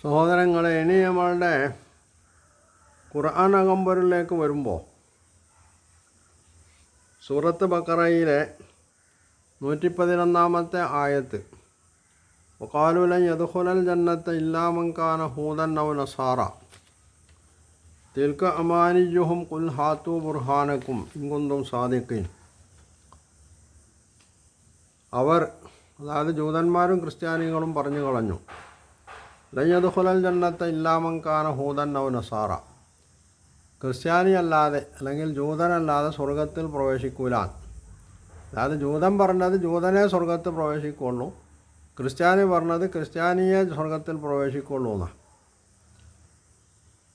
സഹോദരങ്ങളെ, ഇനി നമ്മളുടെ ഖുർആൻ അകമ്പൊരുളിലേക്ക് വരുമ്പോൾ സൂറത്ത് ബഖറയിലെ 111 ആയത്ത് വഖാലു ലൻ യദ്ഖുലൽ ജന്നത ഇല്ലാ മൻ കാന ഹൂദൻ ഔ നസാറ തിൽക അമാനിയ്യുഹും ഖുൽ ഹാതു ബുർഹാനക്കും ഇൻ കുന്തും സാദിഖീൻ. അവർ, അതായത് ജൂതന്മാരും ക്രിസ്ത്യാനികളും പറഞ്ഞു കളഞ്ഞു, ലൻ യദ്ഖുലൽ ജന്നത ഇല്ലാ മൻ കാന ഹൂദൻ ഔ നസാറ, ക്രിസ്ത്യാനിയല്ലാതെ അല്ലെങ്കിൽ ജൂതനല്ലാതെ സ്വർഗത്തിൽ പ്രവേശിക്കൂലാൻ. അതായത് ജൂതൻ പറഞ്ഞത് ജൂതനെ സ്വർഗത്തിൽ പ്രവേശിക്കുള്ളൂ, ക്രിസ്ത്യാനി പറഞ്ഞത് ക്രിസ്ത്യാനിയെ സ്വർഗത്തിൽ പ്രവേശിക്കുള്ളൂ എന്നാണ്.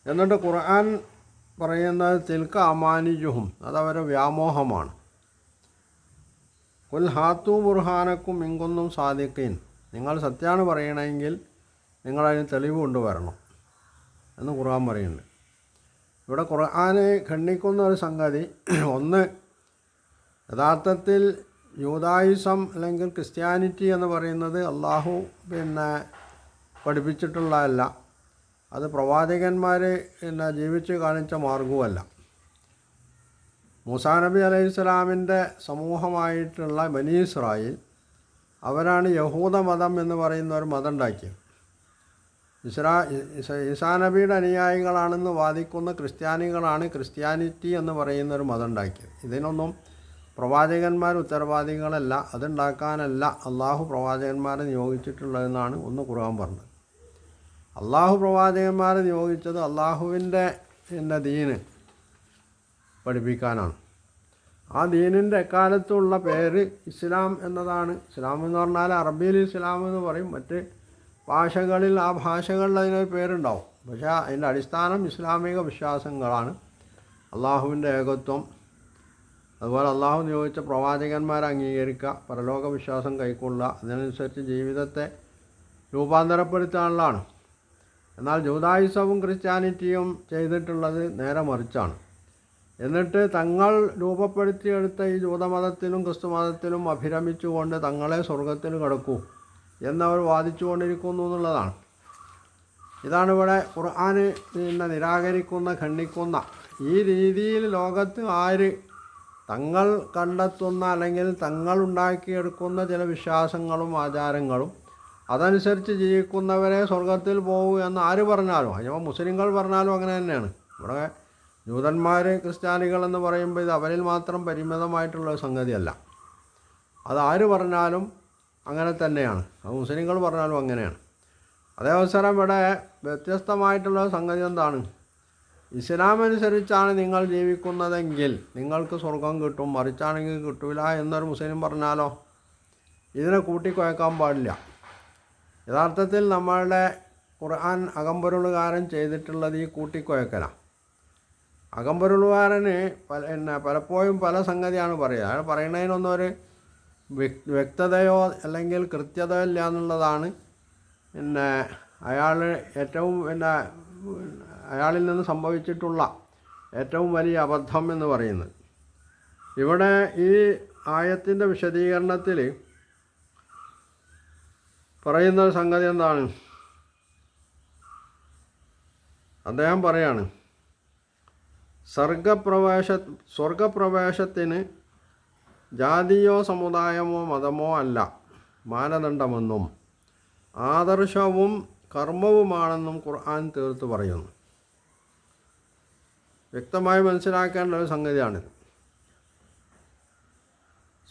എന്നിട്ട് ഖുർആൻ പറയുന്നത് തിൽക അമാനിയുഹും, അതവരെ വ്യാമോഹമാണ്. ഖുൽ ഹാത്തു ബുർഹാനക്കും ഇൻ കുന്തും സാദിഖീൻ, നിങ്ങൾ സത്യമാണ് പറയണമെങ്കിൽ നിങ്ങളതിന് തെളിവ് കൊണ്ടുവരണം എന്ന് ഖുർആൻ പറയുന്നുണ്ട്. ഇവിടെ ഖുർആനെ ഖണ്ഡിക്കുന്ന ഒരു സംഗതി, ഒന്ന്, യഥാർത്ഥത്തിൽ യൂദായിസം അല്ലെങ്കിൽ ക്രിസ്ത്യാനിറ്റി എന്ന് പറയുന്നത് അള്ളാഹു പഠിപ്പിച്ചിട്ടുള്ളതല്ല, അത് പ്രവാചകന്മാർ ജീവിച്ച് കാണിച്ച മാർഗവുമല്ല. മൂസാ നബി അലൈഹി സ്വലാമിൻ്റെ സമൂഹമായിട്ടുള്ള ബനി ഇസ്രായേൽ, അവരാണ് യഹൂദ മതം എന്ന് പറയുന്ന ഒരു മതം ഉണ്ടാക്കിയത്. ഈസാ നബിയുടെ അനുയായികളാണെന്ന് വാദിക്കുന്ന ക്രിസ്ത്യാനികളാണ് ക്രിസ്ത്യാനിറ്റി എന്ന് പറയുന്ന ഒരു മതം ഉണ്ടാക്കിയത്. ഇതിനൊന്നും പ്രവാചകന്മാർ ഉത്തരവാദികളല്ല, അതുണ്ടാക്കാനല്ല അള്ളാഹു പ്രവാചകന്മാരെ നിയോഗിച്ചിട്ടുള്ളതെന്നാണ് ഒന്ന് ഖുർആൻ പറഞ്ഞത്. അള്ളാഹു പ്രവാചകന്മാരെ നിയോഗിച്ചത് അള്ളാഹുവിൻ്റെ ദീന് പഠിപ്പിക്കാനാണ്. ആ ദീനിൻ്റെ എക്കാലത്തുള്ള പേര് ഇസ്ലാം എന്നതാണ്. ഇസ്ലാം എന്ന് പറഞ്ഞാൽ അറബിയിൽ ഇസ്ലാം എന്ന് പറയും, മറ്റ് ഭാഷകളിൽ ആ ഭാഷകളിൽ അതിനൊരു പേരുണ്ടാവും. പക്ഷേ അതിൻ്റെ അടിസ്ഥാനം ഇസ്ലാമിക വിശ്വാസങ്ങളാണ്. അള്ളാഹുവിൻ്റെ ഏകത്വം, അതുപോലെ അള്ളാഹു നിയോഗിച്ച പ്രവാചകന്മാരെ അംഗീകരിക്കുക, പരലോക വിശ്വാസം കൈക്കൊള്ളുക, അതിനനുസരിച്ച് ജീവിതത്തെ രൂപാന്തരപ്പെടുത്താനുള്ളതാണ്. എന്നാൽ ജൂദായിസവും ക്രിസ്ത്യാനിറ്റിയും ചെയ്തിട്ടുള്ളത് നേരെ മറിച്ചാണ്. എന്നിട്ട് തങ്ങൾ രൂപപ്പെടുത്തിയെടുത്ത ഈ ജൂതമതത്തിലും ക്രിസ്തുമതത്തിലും അഭിരമിച്ചുകൊണ്ട് തങ്ങളെ സ്വർഗത്തിൽ കടക്കൂ എന്നവർ വാദിച്ചു കൊണ്ടിരിക്കുന്നു എന്നുള്ളതാണ്. ഇതാണ് ഇവിടെ ഖുർആൻ നിരാകരിക്കുന്ന, ഖണ്ഡിക്കുന്ന. ഈ രീതിയിൽ ലോകത്ത് ആര് തങ്ങൾ കണ്ടെത്തുന്ന അല്ലെങ്കിൽ തങ്ങൾ ഉണ്ടാക്കിയെടുക്കുന്ന ചില വിശ്വാസങ്ങളും ആചാരങ്ങളും അതനുസരിച്ച് ജീവിക്കുന്നവരെ സ്വർഗത്തിൽ പോകൂ എന്ന് ആര് പറഞ്ഞാലും, അതിപ്പോൾ മുസ്ലിങ്ങൾ പറഞ്ഞാലും അങ്ങനെ തന്നെയാണ്. ഇവിടെ ജൂതന്മാർ ക്രിസ്ത്യാനികൾ എന്ന് പറയുമ്പോൾ ഇത് അവരിൽ മാത്രം പരിമിതമായിട്ടുള്ള സംഗതിയല്ല. അത് ആര് പറഞ്ഞാലും അങ്ങനെ തന്നെയാണ്. അത് മുസ്ലിങ്ങൾ പറഞ്ഞാലും അങ്ങനെയാണ്. അതേ അവസരം ഇവിടെ വ്യത്യസ്തമായിട്ടുള്ള സംഗതി എന്താണ്? ഇസ്ലാം അനുസരിച്ചാണ് നിങ്ങൾ ജീവിക്കുന്നതെങ്കിൽ നിങ്ങൾക്ക് സ്വർഗം കിട്ടും, മറിച്ചാണെങ്കിൽ കിട്ടൂല എന്നൊരു മുസ്ലിം പറഞ്ഞാലോ ഇതിനെ കൂട്ടിക്കുഴക്കാൻ പാടില്ല. യഥാർത്ഥത്തിൽ നമ്മളുടെ ഖുർആൻ അകമ്പൊരുളുകാരൻ ചെയ്തിട്ടുള്ളത് ഈ കൂട്ടിക്കുഴക്കലാണ്. അകമ്പൊരുളുകാരന് പലപ്പോഴും പല സംഗതിയാണ് പറയുക. അയാൾ പറയുന്നതിനൊന്നും ഒരു വ്യക്തതയോ അല്ലെങ്കിൽ കൃത്യതയോ ഇല്ല എന്നുള്ളതാണ് അയാൾ ഏറ്റവും അയാളിൽ നിന്ന് സംഭവിച്ചിട്ടുള്ള ഏറ്റവും വലിയ അബദ്ധം എന്ന് പറയുന്നത്. ഇവിടെ ഈ ആയത്തിൻ്റെ വിശദീകരണത്തിൽ പറയുന്ന സംഗതി എന്താണ്? അദ്ദേഹം പറയാണ്, സ്വർഗപ്രവേശത്തിന് ജാതിയോ സമുദായമോ മതമോ അല്ല മാനദണ്ഡമെന്നും ആദർശവും കർമ്മവുമാണെന്നും ഖുർആൻ തീർത്ത് പറയുന്നു. വ്യക്തമായി മനസ്സിലാക്കേണ്ട ഒരു സംഗതിയാണിത്.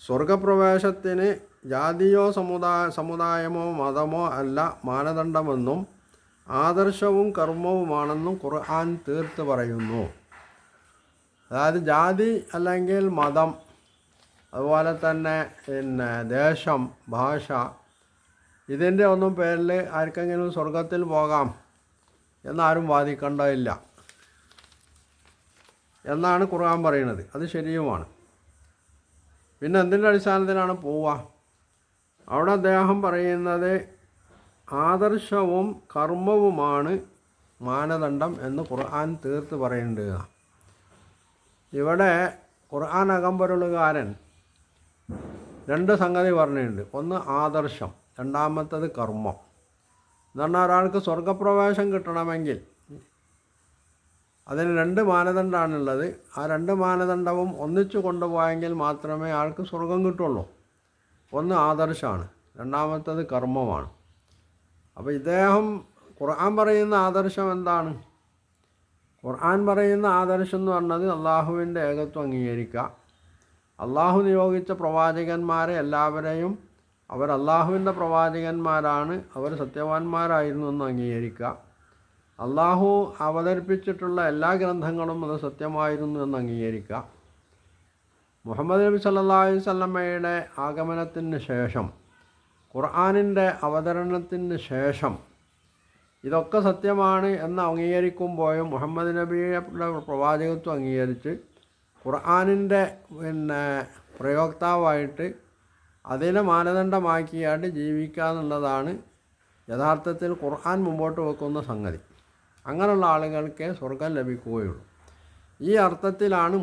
സ്വർഗപ്രവേശത്തിന് ജാതിയോ സമുദായമോ മതമോ അല്ല മാനദണ്ഡമെന്നും ആദർശവും കർമ്മവുമാണെന്നും ഖുർആൻ തീർത്ത് പറയുന്നു. അതായത് ജാതി അല്ലെങ്കിൽ മതം, അതുപോലെ തന്നെ ദേശം, ഭാഷ, ഇതിൻ്റെ ഒന്നും പേരിൽ ആർക്കെങ്കിലും സ്വർഗത്തിൽ പോകാം എന്നാരും വാദിക്കേണ്ടതില്ല എന്നാണ് ഖുർആൻ പറയുന്നത്. അത് ശരിയുമാണ്. പിന്നെ എന്തിൻ്റെ അടിസ്ഥാനത്തിലാണ് പോവുക? അവിടെ അദ്ദേഹം പറയുന്നത് ആദർശവും കർമ്മവുമാണ് മാനദണ്ഡം എന്ന് ഖുർആൻ തീർത്ത് പറയുന്നുണ്ട്. ഇവിടെ ഖുർആൻ അകമ്പൊരുളുകാരൻ രണ്ട് സംഗതി പറഞ്ഞിട്ടുണ്ട്. ഒന്ന് ആദർശം, രണ്ടാമത്തത് കർമ്മം. എന്ന് പറഞ്ഞാൽ ഒരാൾക്ക് സ്വർഗപ്രവേശം കിട്ടണമെങ്കിൽ അതിന് 2 മാനദണ്ഡമാണുള്ളത്. ആ 2 മാനദണ്ഡവും ഒന്നിച്ചു കൊണ്ടുപോയെങ്കിൽ മാത്രമേ ആൾക്ക് സ്വർഗം കിട്ടുള്ളൂ. ഒന്ന് ആദർശമാണ്, രണ്ടാമത്തേത് കർമ്മമാണ്. അപ്പോൾ ഇദ്ദേഹം ഖുർആൻ പറയുന്ന ആദർശം എന്താണ്? ഖുർആൻ പറയുന്ന ആദർശം എന്ന് പറഞ്ഞത് അള്ളാഹുവിൻ്റെ ഏകത്വം അംഗീകരിക്കുക, അള്ളാഹു നിയോഗിച്ച പ്രവാചകന്മാരെ എല്ലാവരെയും അവർ അള്ളാഹുവിൻ്റെ പ്രവാചകന്മാരാണ്, അവർ സത്യവാന്മാരായിരുന്നു എന്ന് അംഗീകരിക്കുക, അള്ളാഹു അവതരിപ്പിച്ചിട്ടുള്ള എല്ലാ ഗ്രന്ഥങ്ങളും അത് സത്യമായിരുന്നു എന്ന് അംഗീകരിക്കുക, മുഹമ്മദ് നബി സല്ലല്ലാഹു അലൈഹി വസല്ലമയുടെ ആഗമനത്തിന് ശേഷം ഖുർആനിൻ്റെ അവതരണത്തിന് ശേഷം ഇതൊക്കെ സത്യമാണ് എന്ന് അംഗീകരിക്കുമ്പോഴും മുഹമ്മദ് നബിയുടെ പ്രവാചകത്വം അംഗീകരിച്ച് ഖുർആനിൻ്റെ പ്രയോക്താവായിട്ട് അതിനെ മാനദണ്ഡമാക്കിയായിട്ട് ജീവിക്കുക എന്നുള്ളതാണ് യഥാർത്ഥത്തിൽ ഖുർആൻ മുമ്പോട്ട് വെക്കുന്ന സംഗതി. അങ്ങനെയുള്ള ആളുകൾക്കേ സ്വർഗം ലഭിക്കുകയുള്ളൂ. ഈ അർത്ഥത്തിലാണ്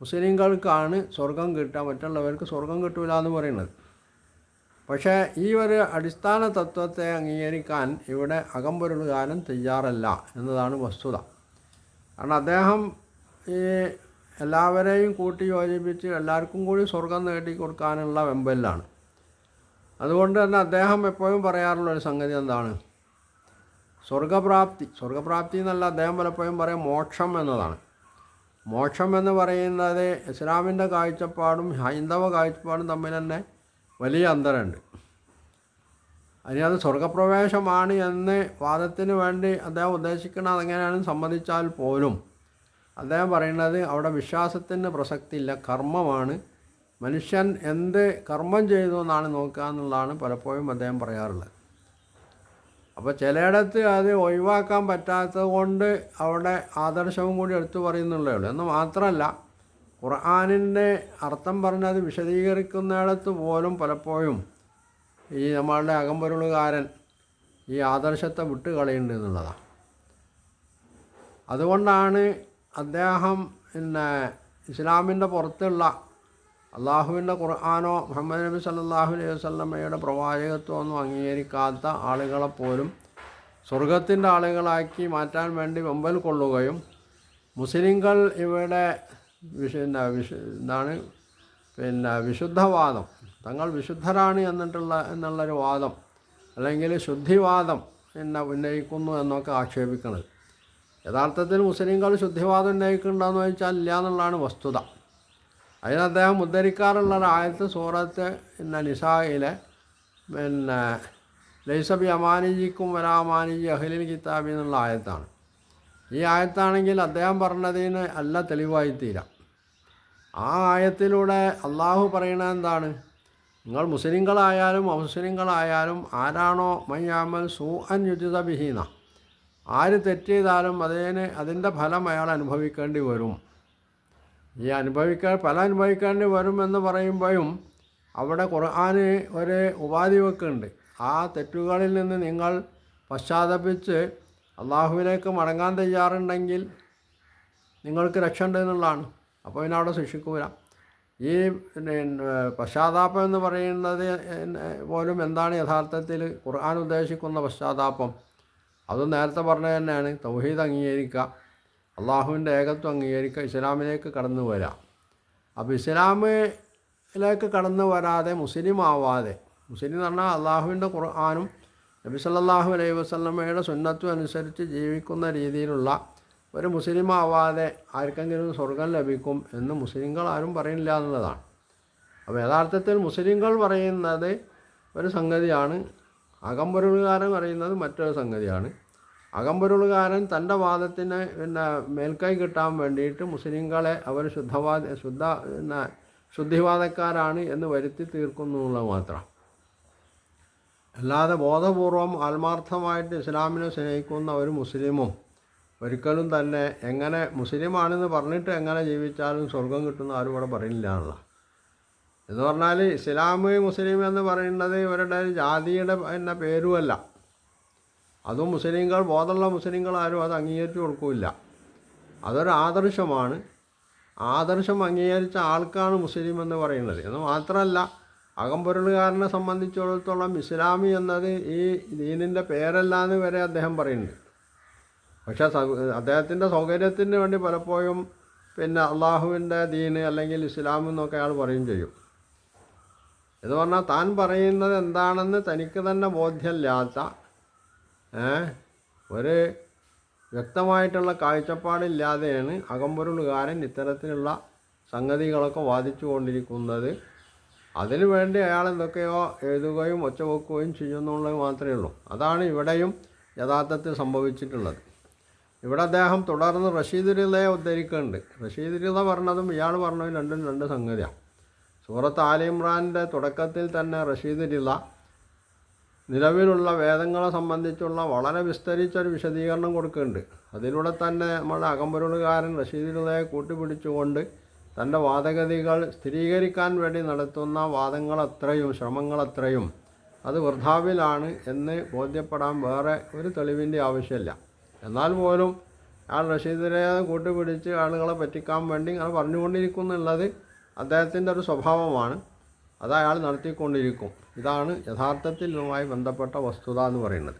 മുസ്ലിങ്ങൾക്കാണ് സ്വർഗം കിട്ടുക, മറ്റുള്ളവർക്ക് സ്വർഗം കിട്ടില്ല എന്ന് പറയുന്നത്. പക്ഷേ ഈ ഒരു അടിസ്ഥാന തത്വത്തെ അംഗീകരിക്കാൻ ഇവിടെ അകമ്പൊരുളുകാരൻ തയ്യാറല്ല എന്നതാണ് വസ്തുത. കാരണം അദ്ദേഹം ഈ എല്ലാവരെയും കൂട്ടി യോജിപ്പിച്ച് എല്ലാവർക്കും കൂടി സ്വർഗം നേടിക്കൊടുക്കാനുള്ള വെമ്പലിലാണ്. അതുകൊണ്ട് തന്നെ അദ്ദേഹം എപ്പോഴും പറയാറുള്ളൊരു സംഗതി എന്താണ്? സ്വർഗപ്രാപ്തി എന്നല്ല, അദ്ദേഹം പലപ്പോഴും പറയും മോക്ഷം എന്നതാണ്. മോക്ഷം എന്ന് പറയുന്നത് ഇസ്ലാമിൻ്റെ കാഴ്ചപ്പാടും ഹൈന്ദവ കാഴ്ചപ്പാടും തമ്മിൽ തന്നെ വലിയ അന്തരമുണ്ട്. അതിനത് സ്വർഗപ്രവേശമാണ് എന്ന് വാദത്തിന് വേണ്ടി അദ്ദേഹം ഉദ്ദേശിക്കുന്നത് അതെങ്ങനെയാണെന്ന് സമ്മതിച്ചാൽ പോലും അദ്ദേഹം പറയുന്നത് അവിടെ വിശ്വാസത്തിന് പ്രസക്തിയില്ല, കർമ്മമാണ്. മനുഷ്യൻ എന്ത് കർമ്മം ചെയ്തു എന്നാണ് നോക്കുക എന്നുള്ളതാണ് പലപ്പോഴും അദ്ദേഹം പറയാറുള്ളത്. അപ്പോൾ ചിലയിടത്ത് അത് ഒഴിവാക്കാൻ പറ്റാത്തത് കൊണ്ട് അവിടെ ആദർശവും കൂടി എടുത്തു പറയുന്നുള്ളേ ഉള്ളൂ. എന്ന് മാത്രമല്ല, ഖുർആനിൻ്റെ അർത്ഥം പറഞ്ഞത് വിശദീകരിക്കുന്നിടത്ത് പോലും പലപ്പോഴും ഈ നമ്മളുടെ അകമ്പൊരുളുകാരൻ ഈ ആദർശത്തെ വിട്ട് കളയുന്നുണ്ട് എന്നുള്ളതാണ്. അതുകൊണ്ടാണ് അദ്ദേഹം ഇസ്ലാമിൻ്റെ പുറത്തുള്ള അള്ളാഹുവിൻ്റെ ഖുർആനോ മുഹമ്മദ് നബി സല്ലല്ലാഹു അലൈഹി വസല്ലമയുടെ പ്രവാചകത്വമൊന്നും അംഗീകരിക്കാത്ത ആളുകളെപ്പോലും സ്വർഗത്തിൻ്റെ ആളുകളാക്കി മാറ്റാൻ വേണ്ടി വെമ്പൽ കൊള്ളുകയും മുസ്ലിങ്ങൾ ഇവിടെ വിശുദ്ധവാദം, തങ്ങൾ വിശുദ്ധരാണ് എന്നുള്ളൊരു വാദം അല്ലെങ്കിൽ ശുദ്ധിവാദം ഉന്നയിക്കുന്നു എന്നൊക്കെ ആക്ഷേപിക്കുന്നത്. യഥാർത്ഥത്തിൽ മുസ്ലിങ്ങൾ ശുദ്ധിവാദം ഉന്നയിക്കുന്നുണ്ടോയെന്ന് ചോദിച്ചാൽ ഇല്ല എന്നുള്ളതാണ് വസ്തുത. അതിന് അദ്ദേഹം ഉദ്ധരിക്കാറുള്ള ആയത്ത് സൂറത്ത് നിസായിലെ ലൈസബി അമാനിജിക്കും വരാമാനിജി അഹ്ലിൽ കിതാബി എന്നുള്ള ആയത്താണ്. ഈ ആയത്താണെങ്കിൽ അദ്ദേഹം പറഞ്ഞതിന് അല്ല തെളിവായി തീരാം. ആ ആയത്തിലൂടെ അള്ളാഹു പറയണത് എന്താണ്? നിങ്ങൾ മുസ്ലിങ്ങളായാലും അമുസ്ലിങ്ങളായാലും ആരാണോ മയ്യാമൽ സൂഅൻ യുജിത ബിഹീന, ആര് തെറ്റ് ചെയ്താലും അതിൻ്റെ ഫലം അയാൾ അനുഭവിക്കേണ്ടി വരും. ഈ ഫലം അനുഭവിക്കേണ്ടി വരും എന്ന് പറയുമ്പോഴും അവിടെ ഖുർആന് ഒരു ഉപാധി വെക്കുന്നുണ്ട്. ആ തെറ്റുകളിൽ നിന്ന് നിങ്ങൾ പശ്ചാത്തപിച്ച് അള്ളാഹുവിലേക്ക് മടങ്ങാൻ തയ്യാറുണ്ടെങ്കിൽ നിങ്ങൾക്ക് രക്ഷയുണ്ട് എന്നുള്ളതാണ്. അപ്പോൾ പിന്നെ അവിടെ ശിക്ഷിക്കൂല. ഈ പശ്ചാത്താപം എന്ന് പറയുന്നത് പോലും എന്താണ് യഥാർത്ഥത്തിൽ ഖുർആൻ ഉദ്ദേശിക്കുന്ന പശ്ചാത്താപം? അത് നേരത്തെ പറഞ്ഞത് തന്നെയാണ്. തൗഹീദ് അംഗീകരിക്കുക, അള്ളാഹുവിൻ്റെ ഏകത്വം അംഗീകരിക്കുക, ഇസ്ലാമിലേക്ക് കടന്നു വരാം. അപ്പോൾ ഇസ്ലാമിലേക്ക് കടന്നു വരാതെ മുസ്ലിം ആവാതെ, മുസ്ലിം എന്ന് പറഞ്ഞാൽ അള്ളാഹുവിൻ്റെ ഖുർആനും നബി സല്ലല്ലാഹു അലൈഹി വസല്ലമയുടെ സുന്നത്തും അനുസരിച്ച് ജീവിക്കുന്ന രീതിയിലുള്ള ഒരു മുസ്ലിം ആവാതെ ആർക്കെങ്കിലും സ്വർഗം ലഭിക്കും എന്ന് മുസ്ലിങ്ങൾ ആരും പറയുന്നില്ല എന്നുള്ളതാണ്. അപ്പോൾ യഥാർത്ഥത്തിൽ മുസ്ലിങ്ങൾ പറയുന്നത് ഒരു സംഗതിയാണ്, അകമ്പൊരുളുകാരൻ പറയുന്നത് മറ്റൊരു സംഗതിയാണ്. അകമ്പൊരുളുകാരൻ തൻ്റെ വാദത്തിന് മേൽക്കൈ കിട്ടാൻ വേണ്ടിയിട്ട് മുസ്ലിങ്ങളെ അവർ ശുദ്ധിവാദക്കാരാണ് എന്ന് വരുത്തി തീർക്കുന്നു എന്നുള്ളത് മാത്രം. അല്ലാതെ ബോധപൂർവം ആത്മാർത്ഥമായിട്ട് ഇസ്ലാമിനെ സ്നേഹിക്കുന്ന ഒരു മുസ്ലിമും ഒരിക്കലും തന്നെ എങ്ങനെ മുസ്ലിമാണെന്ന് പറഞ്ഞിട്ട് എങ്ങനെ ജീവിച്ചാലും സ്വർഗം കിട്ടുന്ന ആരും ഇവിടെ പറയുന്നില്ല എന്നുള്ള. എന്ന് പറഞ്ഞാൽ ഇസ്ലാം മുസ്ലിം എന്ന് പറയുന്നത് ഇവരുടെ ജാതിയുടെ പേരുമല്ല. അതും മുസ്ലിങ്ങൾ, ബോധമുള്ള മുസ്ലിങ്ങളാരും അത് അംഗീകരിച്ചു കൊടുക്കില്ല. അതൊരു ആദർശമാണ്. ആദർശം അംഗീകരിച്ച ആൾക്കാണ് മുസ്ലിം എന്ന് പറയുന്നത്. എന്ന് മാത്രമല്ല അകമ്പൊരുളുകാരനെ സംബന്ധിച്ചിടത്തോളം ഇസ്ലാമി എന്നത് ഈ ദീനിൻ്റെ പേരല്ലാന്ന് വരെ അദ്ദേഹം പറയുന്നുണ്ട്. പക്ഷേ അദ്ദേഹത്തിൻ്റെ സൗകര്യത്തിന് വേണ്ടി പലപ്പോഴും പിന്നെ അള്ളാഹുവിൻ്റെ ദീന് അല്ലെങ്കിൽ ഇസ്ലാം എന്നൊക്കെ അയാൾ പറയും ചെയ്യും. എന്ന് പറഞ്ഞാൽ താൻ പറയുന്നത് എന്താണെന്ന് തനിക്ക് തന്നെ ബോധ്യമില്ലാത്ത ഒരു വ്യക്തമായിട്ടുള്ള കാഴ്ചപ്പാടില്ലാതെയാണ് അകമ്പൊരുളുകാരൻ ഇത്തരത്തിലുള്ള സംഗതികളൊക്കെ വാദിച്ചു കൊണ്ടിരിക്കുന്നത്. അതിനു വേണ്ടി അയാൾ എന്തൊക്കെയോ എഴുതുകയും ഒച്ചവെക്കുകയും ചെയ്യുന്നുള്ളത് മാത്രമേ ഉള്ളൂ. അതാണ് ഇവിടെയും യഥാർത്ഥത്തിൽ സംഭവിച്ചിട്ടുള്ളത്. ഇവിടെ അദ്ദേഹം തുടർന്ന് റഷീദ് റിളയെ ഉദ്ധരിക്കുന്നുണ്ട്. റഷീദ് റിള പറഞ്ഞതും ഇയാൾ പറഞ്ഞതും രണ്ടും രണ്ട് സംഗതിയാണ്. സൂറത്ത് ആൽ ഇമ്രാൻ്റെ തുടക്കത്തിൽ തന്നെ റഷീദ് റിള നിലവിലുള്ള വേദങ്ങളെ സംബന്ധിച്ചുള്ള വളരെ വിസ്തരിച്ചൊരു വിശദീകരണം കൊടുക്കുന്നുണ്ട്. അതിലൂടെ തന്നെ നമ്മുടെ അകമ്പൊരുളുകാരൻ റഷീദ് റിളയെ കൂട്ടിപ്പിടിച്ചുകൊണ്ട് തൻ്റെ വാദഗതികൾ സ്ഥിരീകരിക്കാൻ വേണ്ടി നടത്തുന്ന വാദങ്ങളത്രയും ശ്രമങ്ങളത്രയും അത് വൃഥാവിലാണ് എന്ന് ബോധ്യപ്പെടാൻ വേറെ ഒരു തെളിവിൻ്റെ ആവശ്യമില്ല. എന്നാൽ പോലും അയാൾ റഷീദിനെ കൂട്ടുപിടിച്ച് ആളുകളെ പറ്റിക്കാൻ വേണ്ടി ഇങ്ങനെ പറഞ്ഞുകൊണ്ടിരിക്കുന്നുള്ളത് അദ്ദേഹത്തിൻ്റെ ഒരു സ്വഭാവമാണ്. അത് അയാൾ നടത്തിക്കൊണ്ടിരിക്കും. ഇതാണ് യഥാർത്ഥത്തിൽ ഇതുമായി ബന്ധപ്പെട്ട വസ്തുത എന്ന് പറയുന്നത്.